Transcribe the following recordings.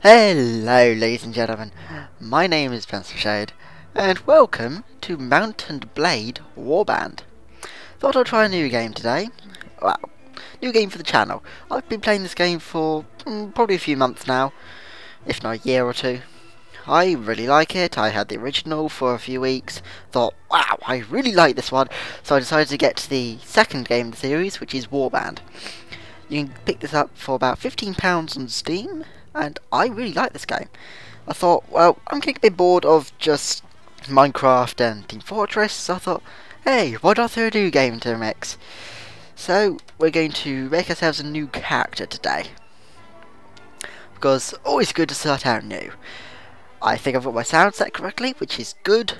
Hello ladies and gentlemen, my name is PencilShade, and welcome to Mount&Blade Warband. Thought I'd try a new game today. Well, new game for the channel. I've been playing this game for probably a few months now, if not a year or two. I really like it. I had the original for a few weeks, thought, wow, I really like this one, so I decided to get the second game of the series, which is Warband. You can pick this up for about £15 on Steam, and I really like this game. I thought, well, I'm getting a bit bored of just Minecraft and Team Fortress, so I thought, hey, why not throw a new game into the mix? So, we're going to make ourselves a new character today, because always good to start out new. I think I've got my sound set correctly, which is good.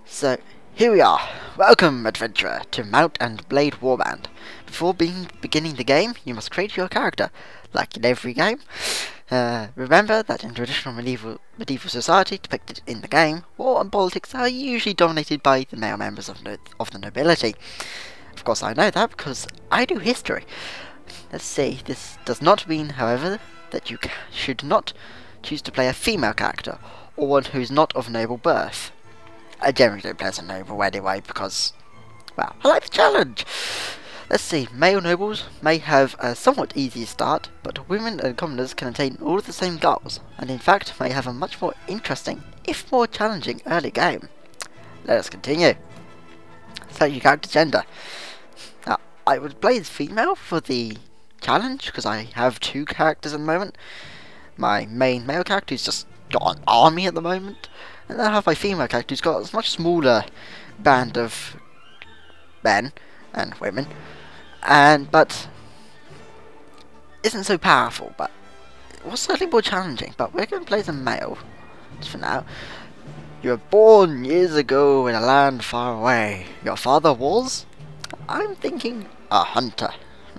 So, here we are. Welcome, adventurer, to Mount&Blade Warband. Before beginning the game, you must create your character, like in every game. Remember that in traditional medieval society depicted in the game, war and politics are usually dominated by the male members of the nobility. Of course I know that because I do history. Let's see, this does not mean, however, that you should not choose to play a female character, or one who is not of noble birth. I generally don't play as a noble anyway because, well, I like the challenge. Let's see, male nobles may have a somewhat easier start, but women and commoners can attain all of the same goals, and in fact may have a much more interesting, if more challenging, early game. Let us continue. Select your character gender. Now, I would play as female for the challenge, because I have two characters at the moment. My main male character who's just got an army at the moment, and then I have my female character who's got a much smaller band of men and women, but isn't so powerful, but it was certainly more challenging. But we're going to play as a male, just for now. You were born years ago in a land far away. Your father was? I'm thinking a hunter.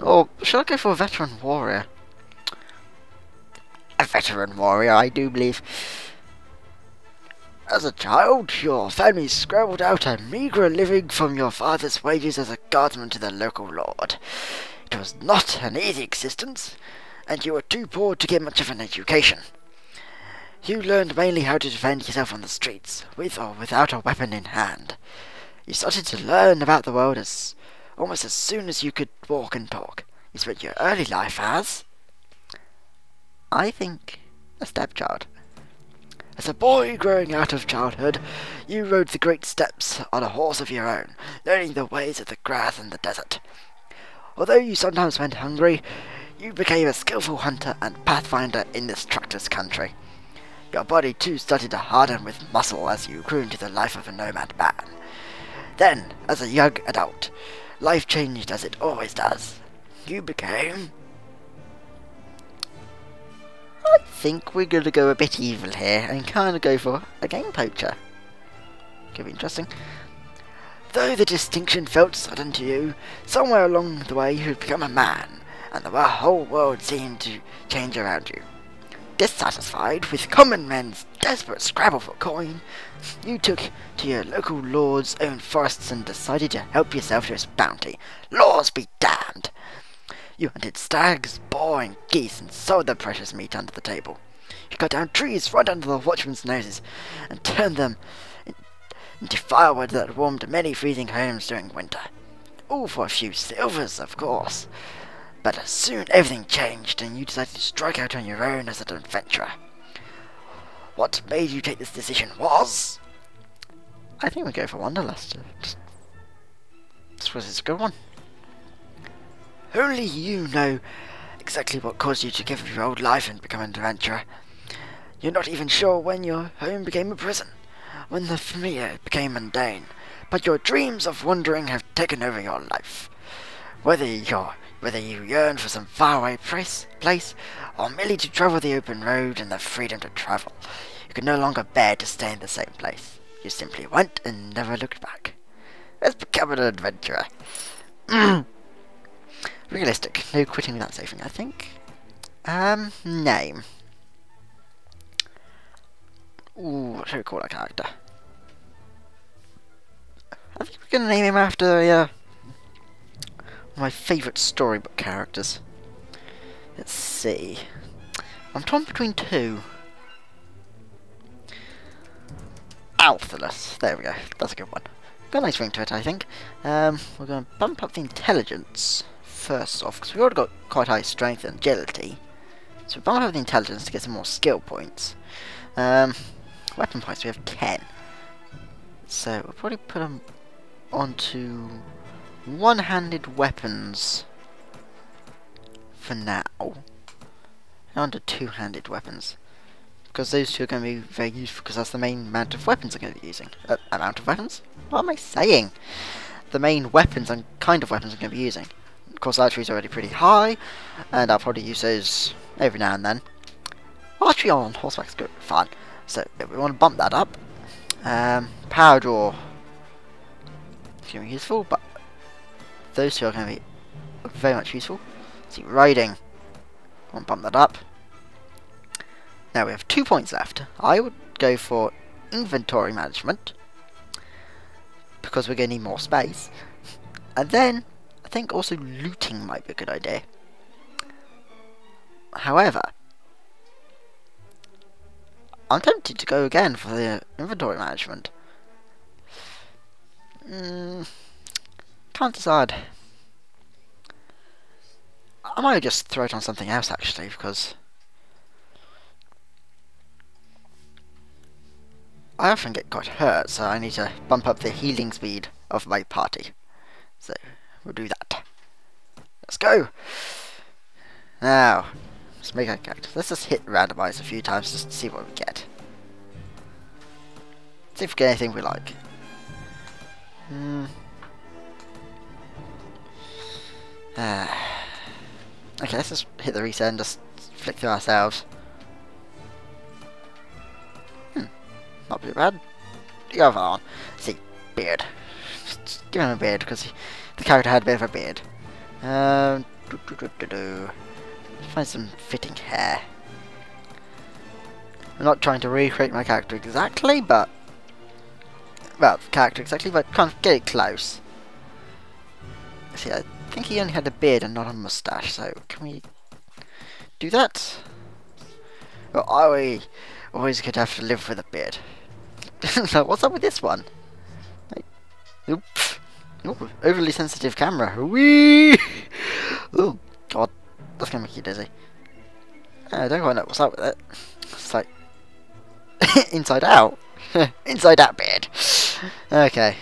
Or should I go for a veteran warrior? A veteran warrior, I do believe. As a child, your family scrabbled out a meagre living from your father's wages as a guardsman to the local lord. It was not an easy existence, and you were too poor to get much of an education. You learned mainly how to defend yourself on the streets, with or without a weapon in hand. You started to learn about the world almost as soon as you could walk and talk. You spent your early life as, I think, a stepchild. As a boy growing out of childhood, you rode the great steppes on a horse of your own, learning the ways of the grass and the desert. Although you sometimes went hungry, you became a skillful hunter and pathfinder in this trackless country. Your body too started to harden with muscle as you grew into the life of a nomad man. Then, as a young adult, life changed as it always does. You became... I think we're going to go a bit evil here and kind of go for a game poacher. Could be interesting. Though the distinction felt sudden to you, somewhere along the way you had become a man, and the whole world seemed to change around you. Dissatisfied with common men's desperate scrabble for coin, you took to your local lord's own forests and decided to help yourself to his bounty. Laws be damned! You hunted stags, boar and geese and sold the precious meat under the table. You cut down trees right under the watchmen's noses and turned them into firewood that warmed many freezing homes during winter. All for a few silvers, of course. But soon everything changed and you decided to strike out on your own as an adventurer. What made you take this decision was... I think we go for Wanderlust. This was a good one. Only you know exactly what caused you to give up your old life and become an adventurer. You're not even sure when your home became a prison, when the familiar became mundane, but your dreams of wandering have taken over your life. Whether you yearn for some faraway place, or merely to travel the open road and the freedom to travel, you could no longer bear to stay in the same place. You simply went and never looked back. Let's become an adventurer. Realistic. No quitting without saving, I think. Name. Ooh, what should we call our character? I think we're going to name him after one of my favourite storybook characters. Let's see. I'm torn between two. Althalus. There we go. That's a good one. Got a nice ring to it, I think. We're going to bump up the intelligence first off, because we've already got quite high strength and agility. So we bump up the intelligence to get some more skill points. Weapon points, we have 10. So we'll probably put them onto one-handed weapons for now. And onto two-handed weapons. Because those two are going to be very useful, because that's the main amount of weapons I'm going to be using. Amount of weapons? What am I saying? The main weapons and kind of weapons I'm going to be using. Of course, archery is already pretty high, and I'll probably use those every now and then. Archery on horseback is good fun, so we want to bump that up. Power draw is going to be useful, but those two are going to be very much useful. See, riding, I want to bump that up. Now we have 2 points left. I would go for inventory management, because we're going to need more space. And then, I think also looting might be a good idea. However, I'm tempted to go again for the inventory management. Can't decide. I might just throw it on something else actually, because I often get quite hurt, so I need to bump up the healing speed of my party. So, we'll do that. Let's go! Now, let's make our character. Let's just hit randomize a few times just to see what we get. See if we get anything we like. Okay, let's just hit the reset and just flick through ourselves. Not too bad. The other one. See, beard. Just give him a beard because the character had a bit of a beard. Find some fitting hair. I'm not trying to recreate my character exactly, but well, character exactly, but can't get it close. See, I think he only had a beard and not a mustache, so can we do that? Or are we always going to have to live with a beard? What's up with this one? Like, oops. Ooh, overly sensitive camera. Whee! Oh god, that's gonna make you dizzy. I don't quite know what's up with it. It's like inside out. Inside out beard. Okay.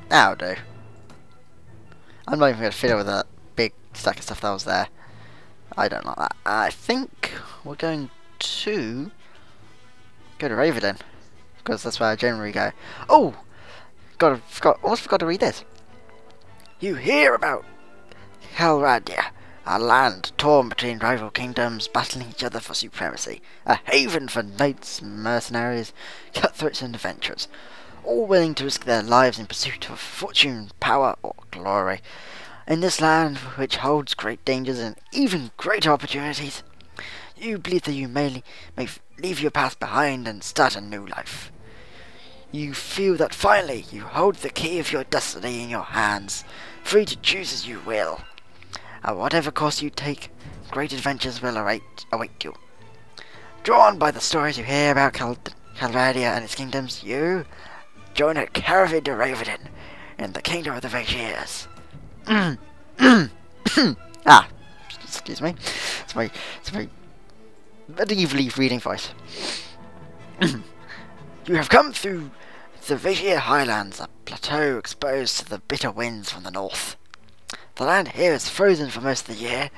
That'll do. I'm not even gonna fiddle with that big stack of stuff that was there. I don't like that. I think we're going to go to Raven, because that's where I generally go. Oh! Almost forgot to read this. You hear about Calradia, a land torn between rival kingdoms battling each other for supremacy, a haven for knights, mercenaries, cutthroats and adventurers, all willing to risk their lives in pursuit of fortune, power or glory. In this land, which holds great dangers and even greater opportunities, you believe that you may leave your past behind and start a new life. You feel that finally you hold the key of your destiny in your hands, free to choose as you will. At whatever course you take, great adventures will await you. Drawn by the stories you hear about Calradia and its kingdoms, you join a caravan to Raven in the kingdom of the Vagiers. Excuse me. It's my medievally reading voice. You have come through the Vagier Highlands, a plateau exposed to the bitter winds from the north. The land here is frozen for most of the year,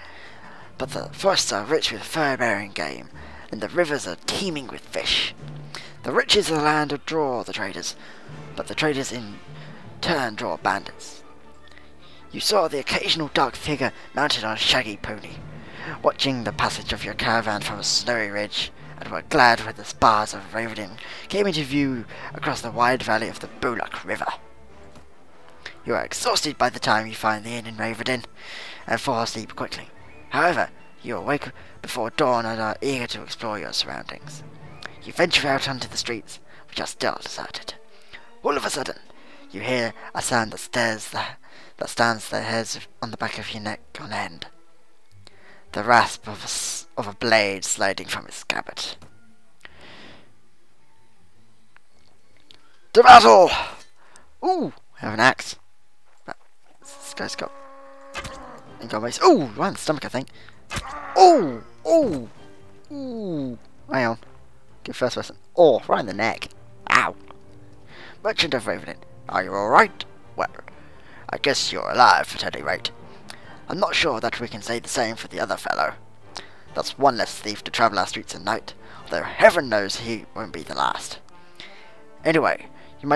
but the forests are rich with fur-bearing game, and the rivers are teeming with fish. The riches of the land draw the traders, but the traders in turn draw bandits. You saw the occasional dark figure mounted on a shaggy pony, watching the passage of your caravan from a snowy ridge, and were glad when the spars of Raven came into view across the wide valley of the Bullock River. You are exhausted by the time you find the inn in Raven, and fall asleep quickly. However, you awake before dawn and are eager to explore your surroundings. You venture out onto the streets, which are still deserted. All of a sudden, You hear a sound that stands the hairs on the back of your neck on end. The rasp of a blade sliding from its scabbard. To battle! Ooh, we have an axe. This guy's got... Ooh, right in the stomach, I think. Ooh! Ooh! Ooh! Hang on. Good first person. Oh, right in the neck. Ow! Merchant of Ravenin, are you alright? Well, I guess you're alive at any rate. I'm not sure that we can say the same for the other fellow. That's one less thief to travel our streets at night, although heaven knows he won't be the last. Anyway, you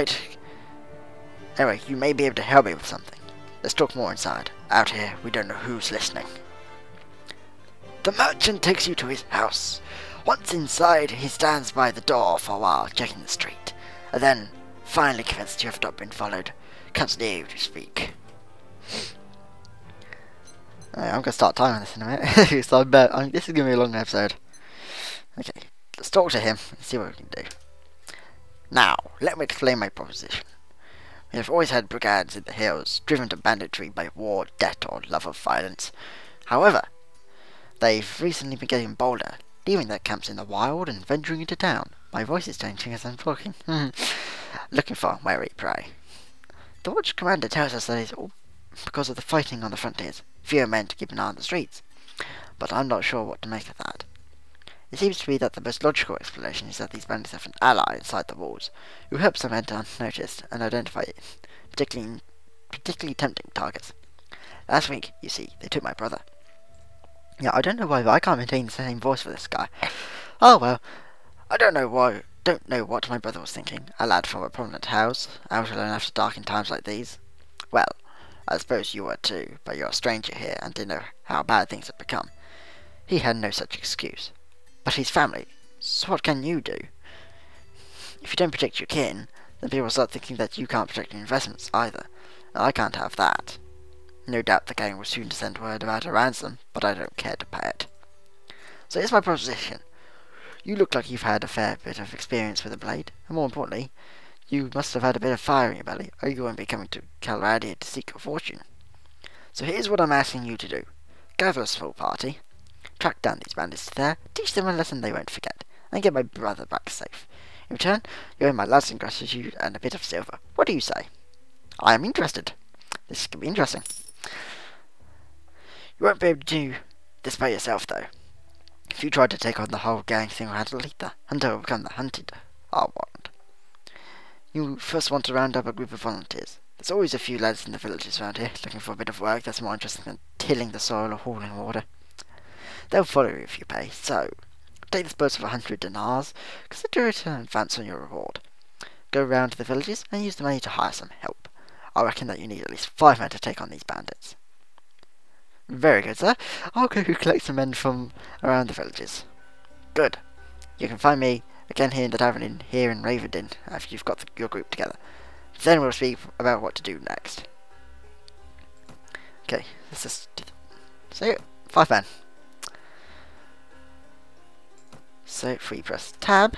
may be able to help me with something. Let's talk more inside. Out here, we don't know who's listening. The merchant takes you to his house. Once inside, he stands by the door for a while, checking the street, and then, finally convinced you have not been followed, comes near you to speak. I'm going to start timing this in a minute, so I bet this is going to be a long episode. Okay, let's talk to him and see what we can do. Now, let me explain my proposition. We have always had brigands in the hills, driven to banditry by war, debt, or love of violence. However, they've recently been getting bolder, leaving their camps in the wild and venturing into town. My voice is changing as I'm talking. Looking for wary prey. The watch commander tells us that it's all because of the fighting on the frontiers. Fewer men to keep an eye on the streets. But I'm not sure what to make of that. It seems to me that the most logical explanation is that these bandits have an ally inside the walls, who helps them enter unnoticed and identify particularly tempting targets. Last week, you see, they took my brother. Yeah, I don't know why, but I can't maintain the same voice for this guy. Oh well, I don't know what my brother was thinking. A lad from a prominent house, out alone after dark in times like these. Well, I suppose you were too, but you're a stranger here and didn't know how bad things had become. He had no such excuse. But he's family, so what can you do? If you don't protect your kin, then people start thinking that you can't protect your investments either, and I can't have that. No doubt the gang will soon send word about a ransom, but I don't care to pay it. So here's my proposition. You look like you've had a fair bit of experience with a blade, and more importantly, you must have had a bit of fire in your belly, or you won't be coming to Calradia to seek your fortune. So here's what I'm asking you to do. Gather a small party, track down these bandits to there, teach them a lesson they won't forget, and get my brother back safe. In return, you owe my lasting gratitude and a bit of silver. What do you say? I am interested. This could be interesting. You won't be able to do this by yourself, though. If you try to take on the whole gang single-handedly, the hunter will become the hunted. I won't. You first want to round up a group of volunteers. There's always a few lads in the villages around here, looking for a bit of work that's more interesting than tilling the soil or hauling water. They'll follow you if you pay, so take this boat of 100 dinars, consider it an advance on your reward. Go round to the villages and use the money to hire some help. I reckon that you need at least 5 men to take on these bandits. Very good, sir. I'll go collect some men from around the villages. Good. You can find me again here in the tavern here in Ravenden after you've got your group together. Then we'll speak about what to do next. Okay, let's just do so 5 men. So if we press tab,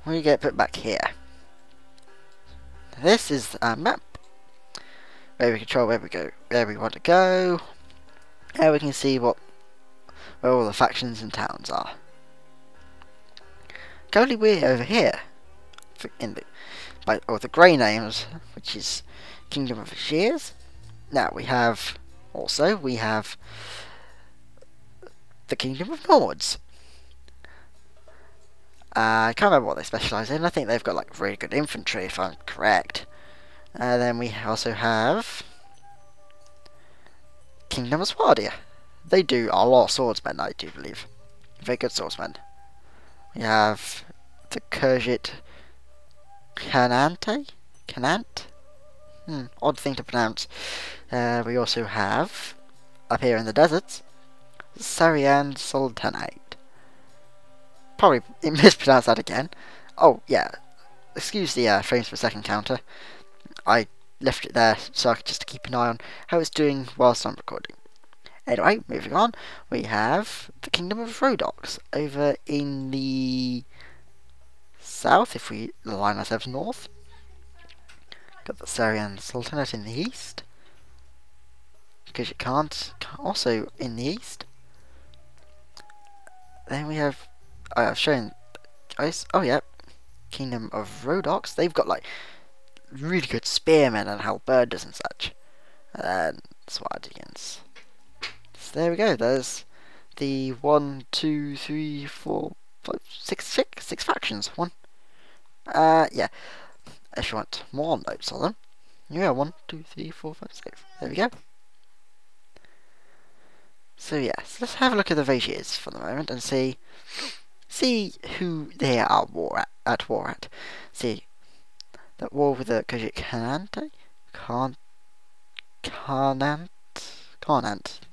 we get put back here. This is our map where we control where we want to go. Here we can see where all the factions and towns are. Currently we're over here in the grey names, which is Kingdom of Shears. Now we have the Kingdom of Nords. I can't remember what they specialise in. I think they've got like really good infantry, if I'm correct. Then we also have Kingdom of Swardia. They do a lot of swordsmen, I do believe. Very good swordsmen. We have the Kurjit Canant? Odd thing to pronounce. We also have, up here in the deserts, Sarian Sultanate. Probably mispronounced that again. Oh, yeah. Excuse the frames per second counter. I left it there so I could just keep an eye on how it's doing whilst I'm recording. Anyway, moving on, we have the Kingdom of Rhodox over in the south, if we align ourselves north. Got the Syrian Sultanate in the east. Because you can't. Also in the east. Then we have. I've shown. Oh yeah. Kingdom of Rhodox. They've got like really good spearmen and halberdiers and such. And Swardians. So there we go. There's the 1, 2, 3, 4, 5, 6 factions. Yeah. If you want more notes on them. Yeah, 1, 2, 3, 4, 5, 6. There we go. So yes, let's have a look at the Vagirs for the moment and see who they are war at. See that war with the Kojik Carnant.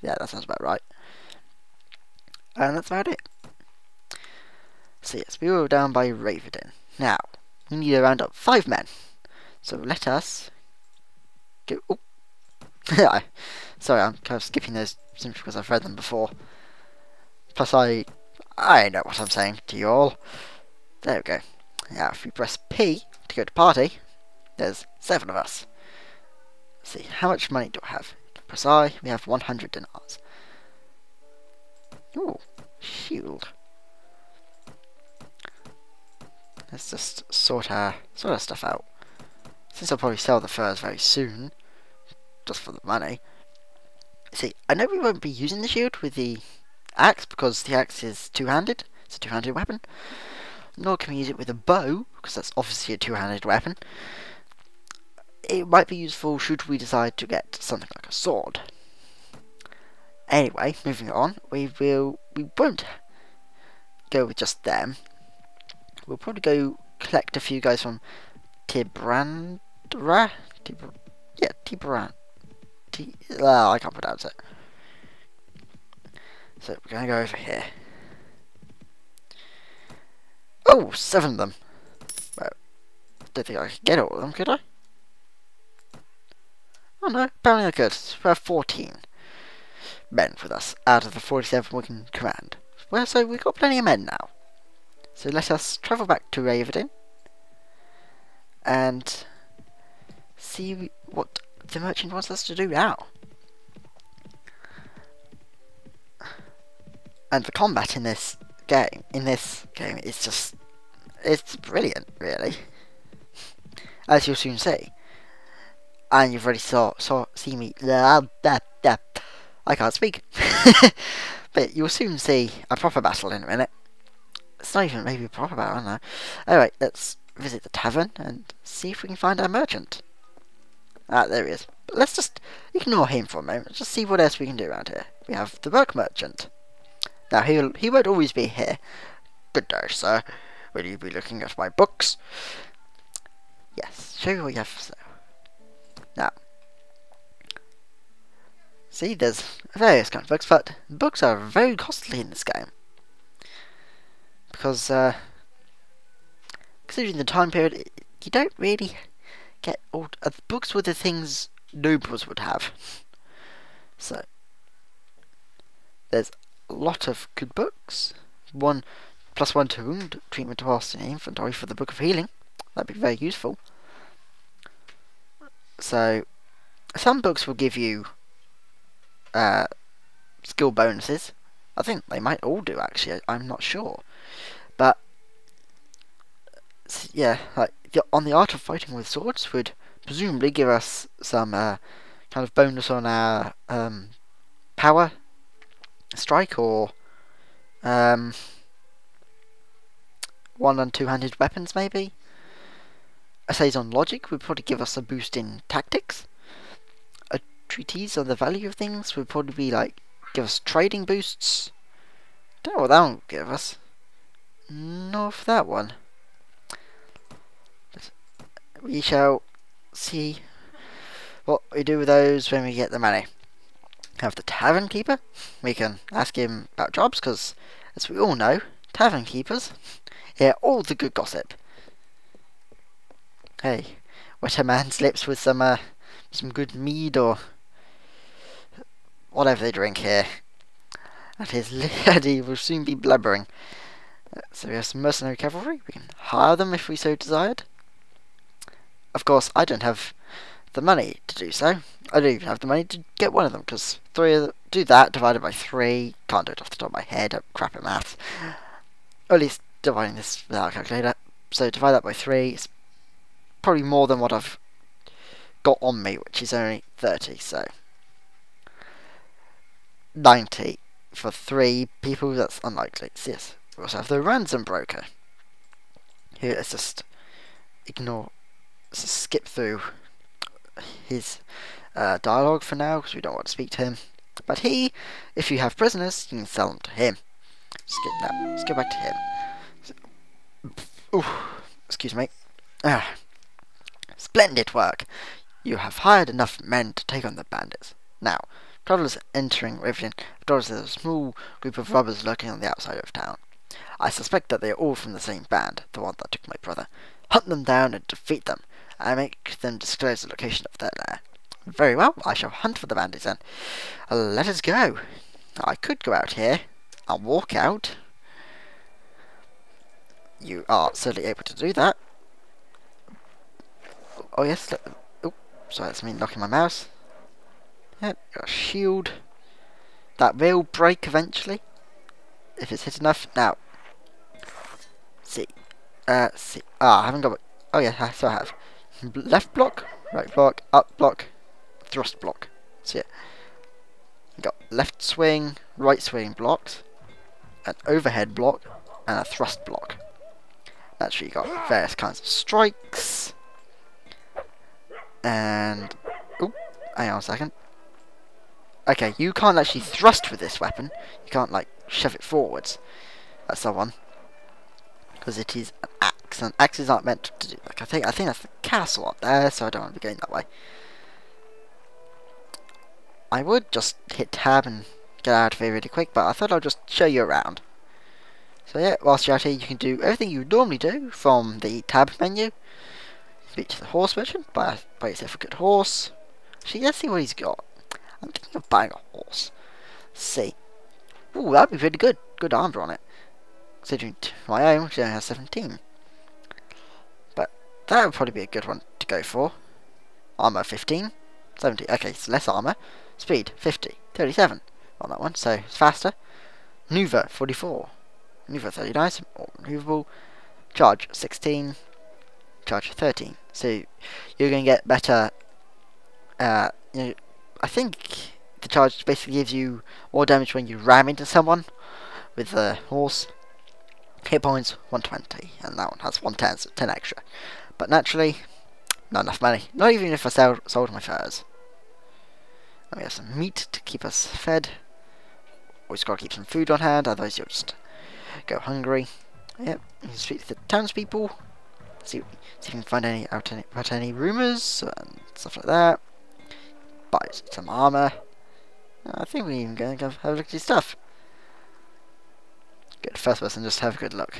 Yeah, that sounds about right. And that's about it. So yes, we were down by Ravedin. Now we need to round up 5 men. So let us go. Oh. Sorry, I'm kind of skipping those simply because I've read them before. Plus, I know what I'm saying to you all. There we go. Now, if we press P to go to party, there's 7 of us. Let's see, how much money do I have? Press I, we have 100 dinars. Ooh, shield. Let's just sort our stuff out. Since I'll probably sell the furs very soon, just for the money. See, I know we won't be using the shield with the axe because the axe is two-handed. It's a two-handed weapon. Nor can we use it with a bow because that's obviously a two-handed weapon. It might be useful should we decide to get something like a sword. Anyway, moving on, we won't go with just them. We'll probably go collect a few guys from Tibrandra. Tibrand. I can't pronounce it. So we're going to go over here. Oh, 7 of them. Well, don't think I could get all of them, could I? Oh no, apparently I could. We have 14 men with us out of the 47 we can command. Well, so we've got plenty of men now. So let us travel back to Ravedin and see what the merchant wants us to do now. And the combat in this game is just, it's brilliant, really. As you'll soon see. And you've already see me. I can't speak. But you'll soon see a proper battle in a minute. It's not even maybe a proper battle, I don't know. Alright, let's visit the tavern and see if we can find our merchant. Ah, there he is. But let's just ignore him for a moment. Just see what else we can do around here. We have the book merchant. Now, he won't always be here. Good day, sir. Will you be looking at my books? Yes, show you what you have for sale. Now, see, there's various kind of books, but books are very costly in this game. Because, considering the time period, you don't really get all... books were the things nobles would have. So, there's a lot of good books. 1 + 1 to wound, treatment whilst in inventory for the Book of Healing. That'd be very useful. So, some books will give you skill bonuses. I think they might all do, actually. I'm not sure. But, yeah, like on the art of fighting with swords would presumably give us some kind of bonus on our power strike or 1- and 2-handed weapons, maybe. Essays on logic would probably give us a boost in tactics. A treatise on the value of things would probably be like give us trading boosts. Don't know what that one would give us. Nor for that one. We shall see what we do with those when we get the money. Have the tavern keeper. We can ask him about jobs because, as we all know, tavern keepers hear all the good gossip. Hey, wet a man's lips with some good mead or whatever they drink here, and his lady will soon be blubbering. So we have some mercenary cavalry. We can hire them if we so desired. Of course, I don't have the money to do so. I don't even have the money to get one of them, because do that divided by 3. Can't do it off the top of my head. I'm crap at maths. Or at least dividing this without a calculator. So divide that by 3. It's probably more than what I've got on me, which is only 30. So 90 for 3 people. That's unlikely. So yes, we also have the ransom broker. Here, let's just ignore. Let's just skip through his dialogue for now, because we don't want to speak to him. But he, if you have prisoners, you can sell them to him. Skip that. Let's go back to him. Ooh, excuse me. Splendid work. You have hired enough men to take on the bandits. Now, travellers entering Riverton have told us there's a small group of robbers lurking on the outside of town. I suspect that they are all from the same band, the one that took my brother. Hunt them down and defeat them, and make them disclose the location of their lair. Very well, I shall hunt for the bandits then. Let us go. I could go out here and walk out. You are certainly able to do that. Oh yes, oh, sorry, that's me knocking my mouse. Yep, got a shield. That will break eventually, if it's hit enough. Now, see. I haven't got. Oh yeah, so I have. Left block, right block, up block, thrust block. So yeah, you got left swing, right swing blocks, an overhead block, and a thrust block. Actually, you got various kinds of strikes, and oh, hang on a second. Okay, you can't actually thrust with this weapon. You can't like shove it forwards at someone, because it is an axe, and axes aren't meant to do. Like I think that's the castle up there, so I don't want to be going that way. I would just hit tab and get out of here really quick, but I thought I'd just show you around. So yeah, whilst you're out here, you can do everything you normally do from the tab menu. Speak to the horse merchant, buy yourself a good horse. Actually, let's see what he's got. I'm thinking of buying a horse. Let's see. Ooh, that'd be pretty good. Good armor on it. Considering my own, which only has 17. But that would probably be a good one to go for. Armor 15. 70. Okay, so less armor. Speed 50. 37 on that one, so it's faster. Maneuver 44. Maneuver 39, more maneuverable. Charge 16. Charge 13. So you're going to get better. You know, I think the charge basically gives you more damage when you ram into someone with the horse. Hit points 120, and that one has 110, so 10 extra. But naturally, not enough money. Not even if I sold my furs. And we have some meat to keep us fed. Always got to keep some food on hand, otherwise you'll just go hungry. Yep, you can speak to the townspeople. See if you can find about any rumours and stuff like that. Buy some armour. I think we're even going to go have a look at your stuff. Go to first person, just have a good look.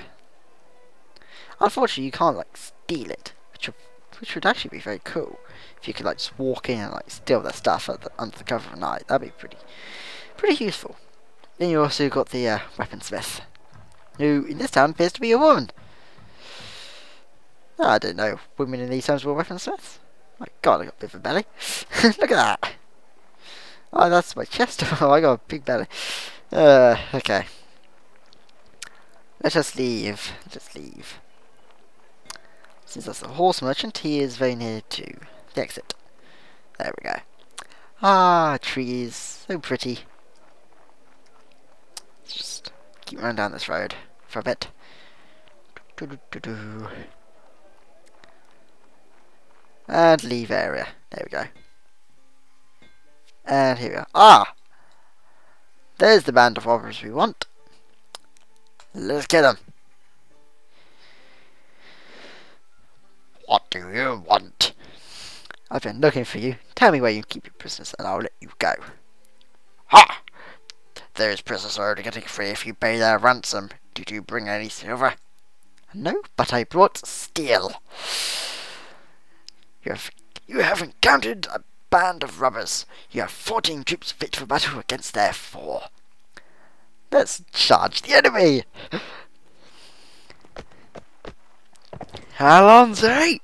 Unfortunately, you can't like steal it, which would actually be very cool if you could like just walk in and like steal their stuff under the cover of night. That'd be pretty useful. Then you also got the weaponsmith, who in this town appears to be a woman. Oh, I don't know. Women in these times were weaponsmiths. My God, I got a bit of a belly. Look at that. Oh, that's my chest. Oh, I got a big belly. Okay. Let us leave. Let us leave. Since that's a horse merchant, he is very near to the exit. There we go. Ah, trees. So pretty. Let's just keep running down this road for a bit. And leave area. There we go. And here we are. Ah! There's the band of robbers we want. Let's get them. What do you want? I've been looking for you. Tell me where you keep your prisoners and I'll let you go. Ha! Those prisoners are only getting free if you pay their ransom. Did you bring any silver? No, but I brought steel. You have encountered a band of robbers. You have 14 troops fit for battle against their 4. Let's charge the enemy! Alonze!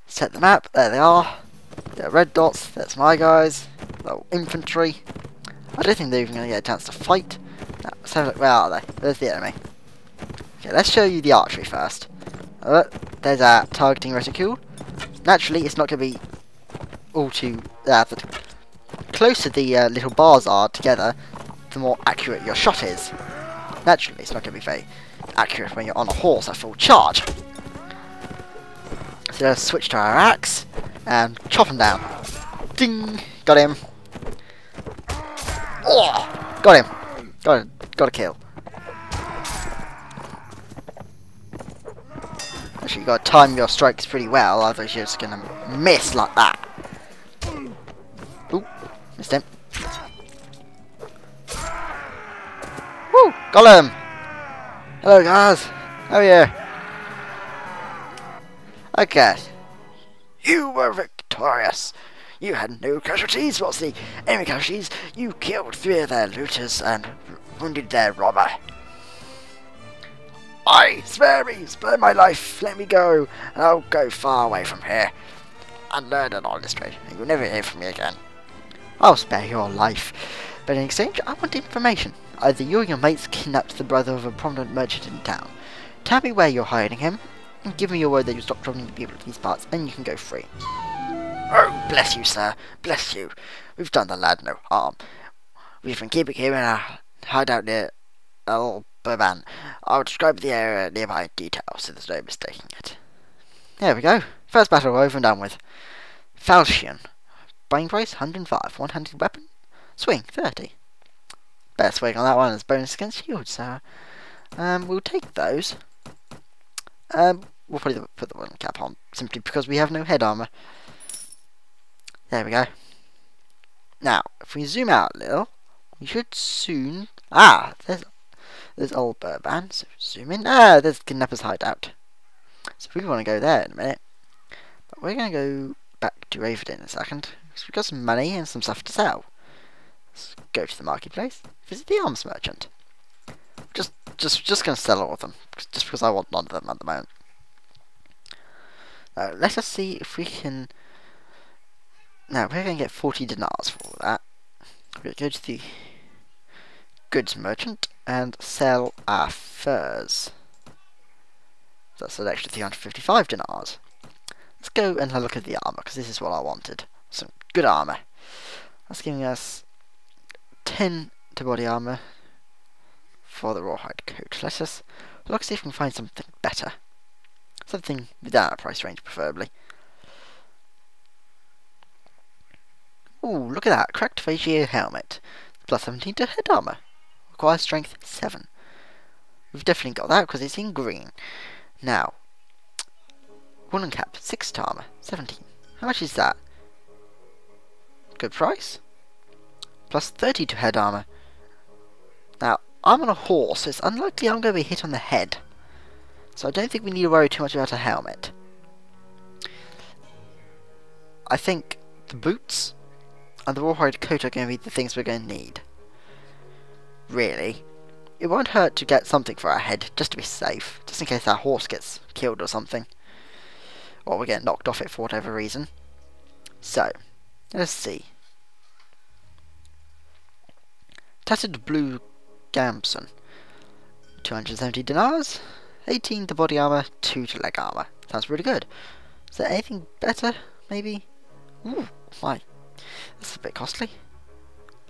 Set the map, there they are. The red dots, that's my guys. Little infantry. I don't think they're even going to get a chance to fight. No, let's have a look. Where are they? There's the enemy. Okay, let's show you the archery first. There's our targeting reticule. Naturally, it's not going to be all too... the closer the little bars are together, the more accurate your shot is. Naturally, it's not going to be very accurate when you're on a horse at full charge. So let's switch to our axe and chop him down. Ding! Got him. Oh! Got him. Got a kill. Actually, you got to time your strikes pretty well, otherwise you're just going to miss like that. Ooh, missed him. Woo! Got him! Hello guys, how are you? Okay. You were victorious. You had no casualties. What's the enemy casualties? You killed 3 of their looters and wounded their robber. Spare me, spare my life, let me go, and I'll go far away from here and learn an honest trade, and you'll never hear from me again. I'll spare your life, but in exchange I want information. Either you or your mates kidnapped the brother of a prominent merchant in town. Tell me where you're hiding him, and give me your word that you'll stop troubling the people of these parts, and you can go free. Oh, bless you, sir, bless you. We've done the lad no harm. We've been keeping him in our hideout near Warband. I'll describe the area nearby in detail, so there's no mistaking it. There we go. First battle over and done with. Falchion. Buying price 105. One-handed weapon. Swing 30. Better swing on that one as bonus against shield, so we'll take those. We'll probably put the one cap on simply because we have no head armor. There we go. Now, if we zoom out a little, we should soon. There's old Warband, so zoom in. There's Kidnapper's hideout. So we want to go there in a minute. But we're going to go back to Raven in a second, because we've got some money and some stuff to sell. Let's go to the marketplace, visit the arms merchant. Just going to sell all of them, just because I want none of them at the moment. Let us see if we can... Now, we're going to get 40 dinars for all that. We're going to go to the goods merchant and sell our furs. That's an extra 355 dinars. Let's go and have a look at the armour, because this is what I wanted. Some good armour. That's giving us 10 to body armour for the rawhide coat. Let's just look, see if we can find something better. Something within our price range, preferably. Ooh, look at that. Cracked fascia helmet. Plus 17 to head armour. Requires strength 7. We've definitely got that because it's in green. Now, woolen cap, 6 to armour, 17. How much is that? Good price. Plus 30 to head armour. Now, I'm on a horse, so it's unlikely I'm going to be hit on the head. So I don't think we need to worry too much about a helmet. I think the boots and the rawhide coat are going to be the things we're going to need. Really. It won't hurt to get something for our head, just to be safe. Just in case our horse gets killed or something. Or we get knocked off it for whatever reason. So, let's see. Tattered blue gamson. 270 dinars. 18 to body armour, 2 to leg armour. Sounds pretty good. Is there anything better, maybe? Ooh, my. That's a bit costly.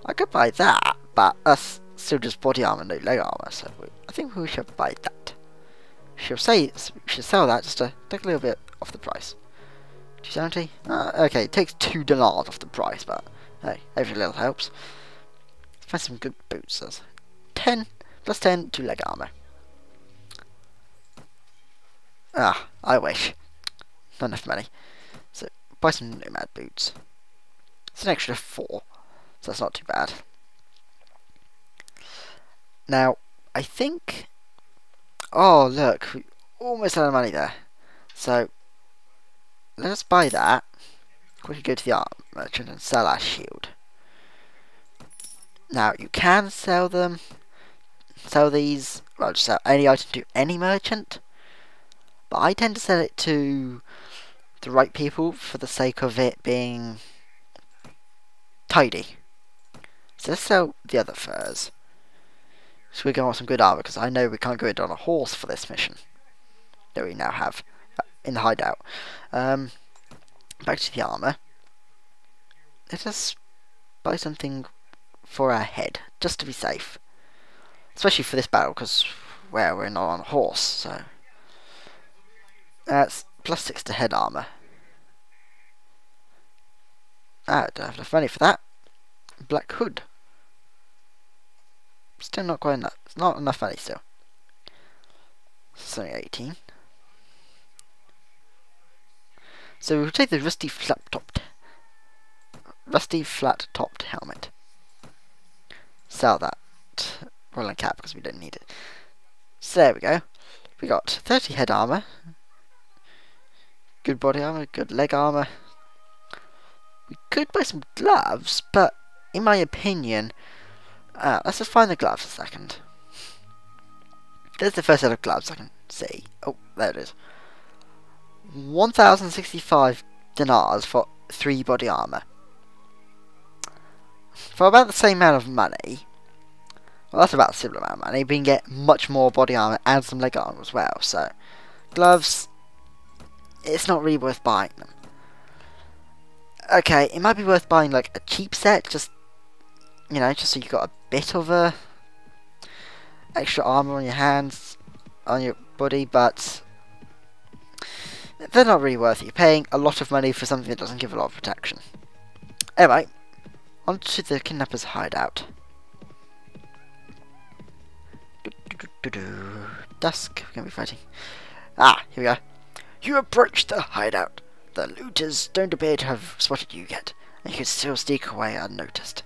I could buy that, but that's still just body armour, no leg armour, so I think we should buy that. We should sell that just to take a little bit off the price. 270? Okay, it takes 2 dinars off the price, but hey, every little helps. Let's find some good boots. That's 10 plus 10 to leg armour. I wish. Not enough money. So, buy some nomad boots. It's an extra 4, so that's not too bad. Now, I think... Oh, look, we almost had money there. So, let us buy that. Quickly go to the art merchant and sell our shield. Now, you can sell them. Sell these. Well, just sell any item to any merchant. But I tend to sell it to the right people for the sake of it being tidy. So let's sell the other furs. So we're going to want some good armor, because I know we can't go in on a horse for this mission that we now have in the hideout. Back to the armor. Let us buy something for our head, just to be safe. Especially for this battle, because we're not on a horse, so that's +6 to head armor. I don't have enough money for that. Black hood. Still not quite enough. It's not enough money still. It's only 18. So we'll take the rusty flat topped helmet. Sell that rolling cap because we don't need it. So there we go. We got 30 head armor, good body armor, good leg armor. We could buy some gloves, but in my opinion, let's just find the gloves a second. There's the first set of gloves I can see. Oh, there it is. 1,065 dinars for 3 body armor. For about the same amount of money, well, that's about a similar amount of money, we can get much more body armor and some leg armor as well. So, gloves, it's not really worth buying them. Okay, it might be worth buying like a cheap set, just, you know, just so you've got a bit of a extra armor on your hands, on your body, but they're not really worth it. You're paying a lot of money for something that doesn't give a lot of protection. Anyway, on to the Kidnapper's hideout. Dusk, we're going to be fighting. Ah, here we go. You approach the hideout. The looters don't appear to have spotted you yet, and you can still sneak away unnoticed.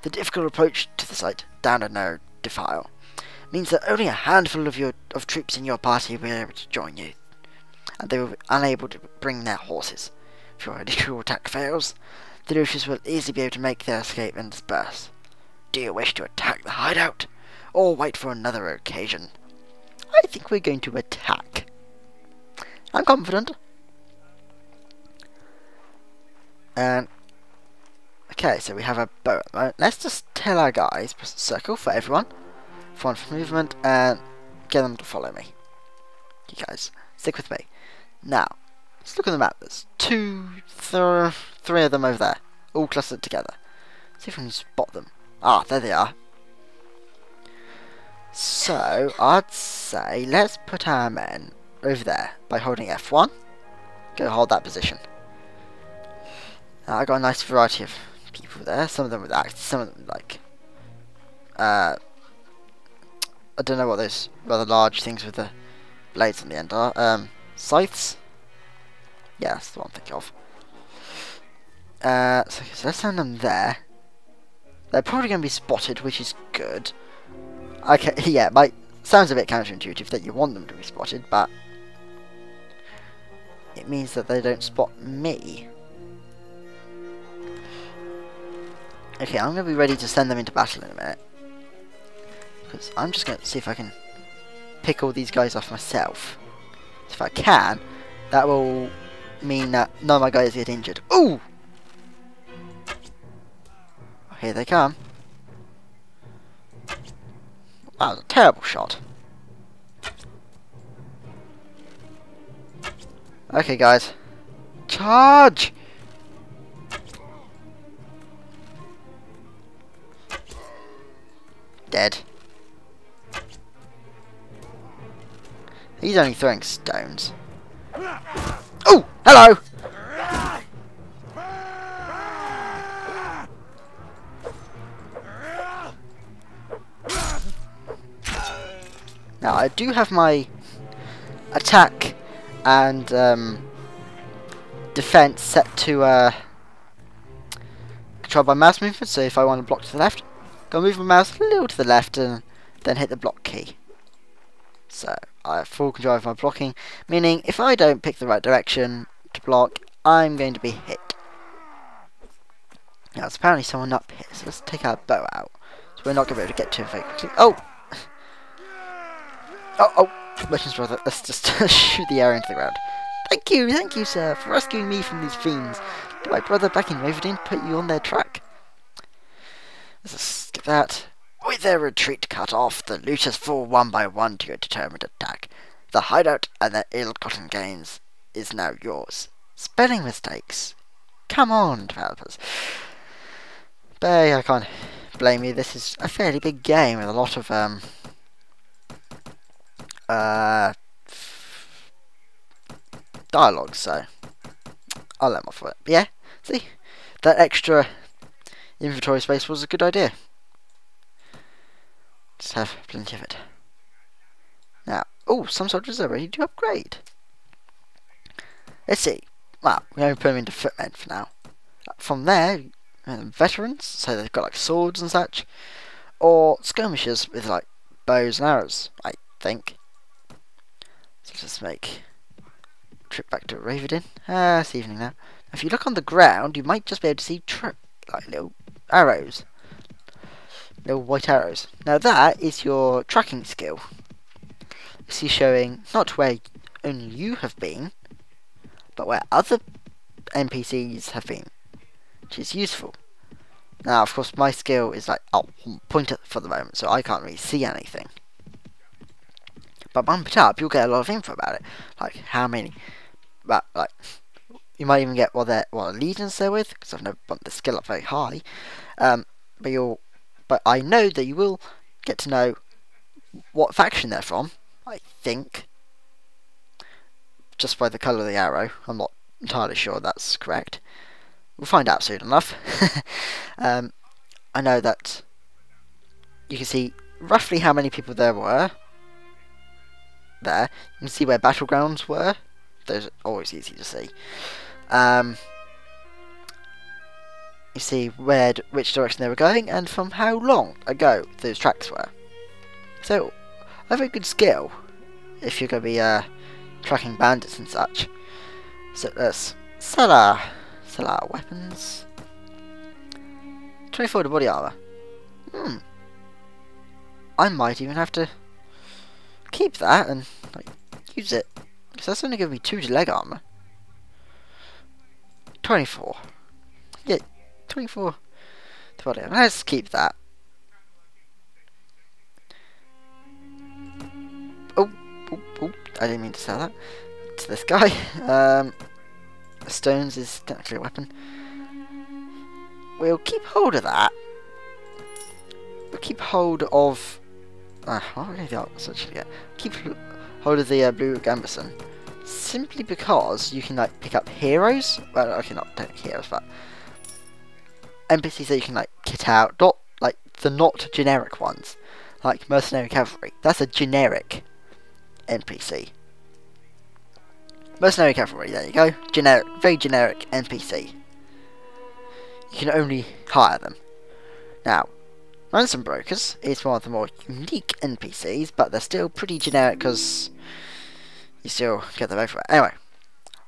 The difficult approach to the site, down a narrow defile, means that only a handful of troops in your party will be able to join you, and they will be unable to bring their horses. If your initial attack fails, the looters will easily be able to make their escape and disperse. Do you wish to attack the hideout, or wait for another occasion? I think we're going to attack. I'm confident. And okay, so we have a bow at the moment. Let's just tell our guys, press the circle for everyone, for one for movement, and get them to follow me. You guys, stick with me. Now, let's look at the map. There's 3 of them over there, all clustered together. See if we can spot them. Ah, there they are. So, I'd say let's put our men over there by holding F1. Go hold that position. I got a nice variety of people there. Some of them with axes, some of them like I don't know what those rather large things with the blades on the end are. Scythes. Yeah, that's the one I'm thinking of. So let's send them there. They're probably going to be spotted, which is good. Okay, yeah, sounds a bit counterintuitive that you want them to be spotted, but it means that they don't spot me. Okay, I'm going to be ready to send them into battle in a minute, because I'm just going to see if I can pick all these guys off myself. So if I can, that will mean that none of my guys get injured. Ooh! Here they come. That was a terrible shot. Okay, guys. Charge! Dead. He's only throwing stones. Oh! Hello! Now, I do have my attack and defense set to control by mouse movement, so if I want to block to the left, go move my mouse a little to the left and then hit the block key. So I have full control of my blocking, meaning if I don't pick the right direction to block, I'm going to be hit. Now there's apparently someone up here, so let's take our bow out. So we're not going to be able to get to him very quickly. Oh! Oh, missions brother, let's just shoot the arrow into the ground. thank you, sir, for rescuing me from these fiends. Did my brother back in Waverdin put you on their track? Let's just skip that. With their retreat cut off, the looters fall one by one to your determined attack. The hideout and their ill-gotten gains is now yours. Spelling mistakes. Come on, developers. But I can't blame you. This is a fairly big game with a lot of dialogue, so I'll let them off for it. But yeah, see, that extra inventory space was a good idea. Just have plenty of it. Now, oh, some soldiers are ready to upgrade. Let's see. Well, we're going to put them into footmen for now. From there, veterans, so they've got like swords and such, or skirmishers with like bows and arrows, I think. So let's make a trip back to Waverdin. It's evening now. If you look on the ground, you might just be able to see like little arrows. Little white arrows. Now that is your tracking skill. You see showing not where only you have been, but where other NPCs have been, which is useful. Now, of course, my skill is like, I'll point it for the moment, so I can't really see anything. But bump it up, you'll get a lot of info about it, like how many. But like, you might even get what allegiance they're with, because I've never bumped the skill up very high. But I know that you will get to know what faction they're from. I think, just by the colour of the arrow. I'm not entirely sure that's correct. We'll find out soon enough. I know that you can see roughly how many people there were. There. You can see where battlegrounds were. Those are always easy to see. You see which direction they were going and from how long ago those tracks were. So, a very good skill if you're going to be tracking bandits and such. So let's sell our weapons. 24 to body armor. I might even have to keep that and like use it, because that's only going to be 2 to leg armor. 24. Yeah, 24 to body armor. Let's keep that. Oh, I didn't mean to sell that to this guy. Stones is technically a weapon. We'll keep hold of that. We'll keep hold of... what really the arts actually get? Keep hold of the blue gambeson. Simply because you can like pick up heroes. Well, okay, not technically heroes, but NPCs that you can like kit out. Not like the not generic ones, like mercenary cavalry. That's a generic NPC. Mercenary cavalry, there you go. Generic, very generic NPC. You can only hire them. Now, ransom brokers is one of the more unique NPCs, but they're still pretty generic because you still get them everywhere. Anyway,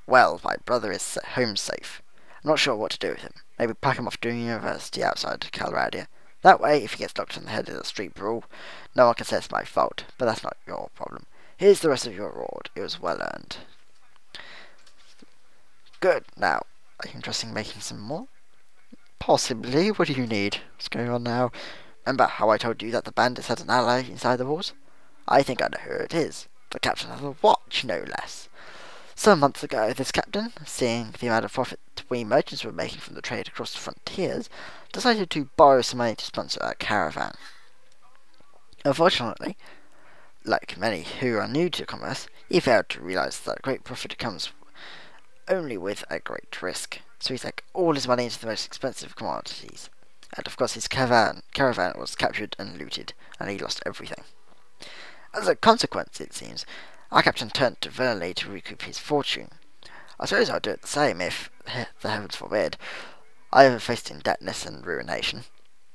well, my brother is home safe. I'm not sure what to do with him. Maybe pack him off to university outside Calradia. That way, if he gets locked in the head of the street brawl, no one can say it's my fault, but that's not your problem. Here's the rest of your reward. It was well earned. Good. Now, are you interested in making some more? Possibly. What do you need? What's going on now? Remember how I told you that the bandits had an ally inside the walls? I think I know who it is. The captain of the watch, no less. Some months ago, this captain, seeing the amount of profit we merchants were making from the trade across the frontiers, decided to borrow some money to sponsor a caravan. Unfortunately, like many who are new to commerce, he failed to realise that great profit comes only with a great risk. So he sank all his money into the most expensive commodities. And of course his caravan was captured and looted, and he lost everything. As a consequence, it seems, our captain turned to villainy to recoup his fortune. I suppose I'd do it the same if, the heavens forbid, I ever faced indebtedness and ruination.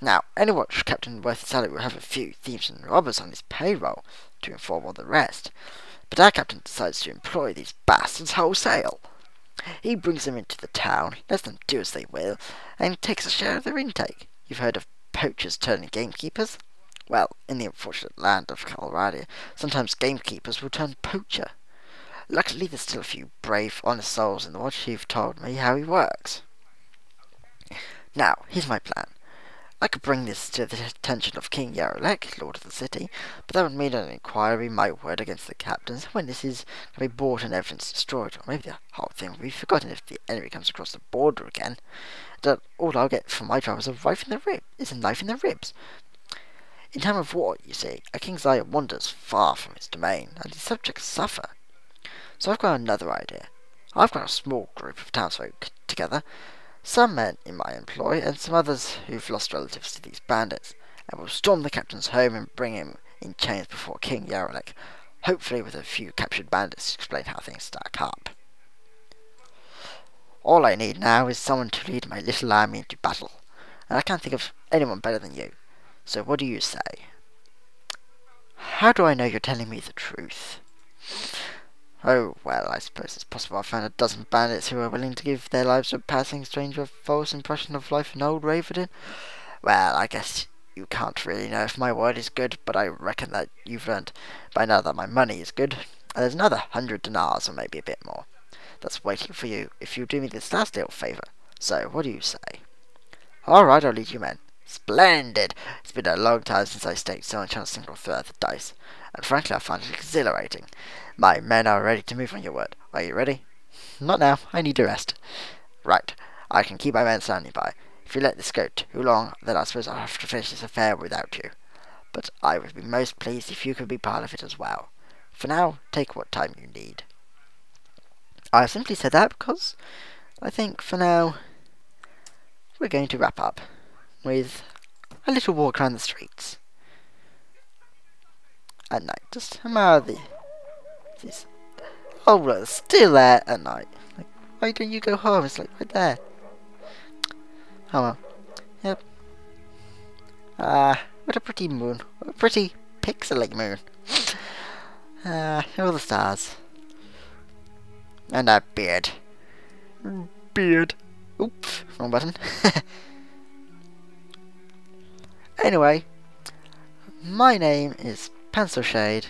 Now, any watch captain worth his salary will have a few thieves and robbers on his payroll to inform all the rest, but our captain decides to employ these bastards wholesale. He brings them into the town, lets them do as they will, and takes a share of their intake. You've heard of poachers turning gamekeepers? Well, in the unfortunate land of Calradia, sometimes gamekeepers will turn poacher. Luckily, there's still a few brave, honest souls in the watch who've told me how he works. Now, here's my plan. I could bring this to the attention of King Yarolek, Lord of the City, but that would mean an inquiry, my word against the captains, witnesses can be brought and evidence destroyed, or maybe the whole thing will be forgotten if the enemy comes across the border again. That all I'll get from my job is a knife in their ribs. In time of war, you see, a king's eye wanders far from his domain, and his subjects suffer. So I've got another idea. I've got a small group of townsfolk together, some men in my employ, and some others who've lost relatives to these bandits, and we'll storm the captain's home and bring him in chains before King Yarolek, hopefully with a few captured bandits to explain how things stack up. All I need now is someone to lead my little army into battle, and I can't think of anyone better than you. So what do you say? How do I know you're telling me the truth? Oh, well, I suppose it's possible I found a dozen bandits who are willing to give their lives to a passing stranger a false impression of life in old Raverden. Well, I guess you can't really know if my word is good, but I reckon that you've learned by now that my money is good. And there's another 100 dinars, or maybe a bit more, that's waiting for you if you do me this last little favour. So, what do you say? Alright, I'll lead you men. Splendid! It's been a long time since I staked so much on a single throw of the dice, and frankly I find it exhilarating. My men are ready to move on your word. Are you ready? Not now, I need a rest. Right, I can keep my men standing by. If you let this go too long, then I suppose I'll have to finish this affair without you. But I would be most pleased if you could be part of it as well. For now, take what time you need. I simply said that because I think for now we're going to wrap up with a little walk around the streets at night. Just admire these. Oh, well, it's still there at night. Like, why don't you go home? It's like right there. Oh well. Yep. What a pretty moon. What a pretty pixely moon. All the stars. And that beard. Beard. Oops, wrong button. Anyway, my name is PencilShade.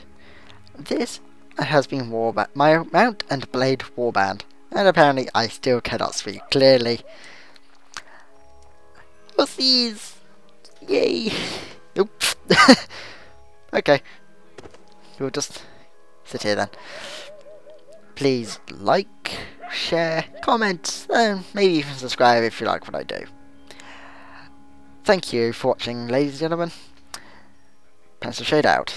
This has been my Mount&Blade Warband, and apparently I still cannot speak clearly. Wussies! Yay! Oops. Okay, we'll just sit here then. Please like, share, comment, and maybe even subscribe if you like what I do. Thank you for watching, ladies and gentlemen. PencilShade out.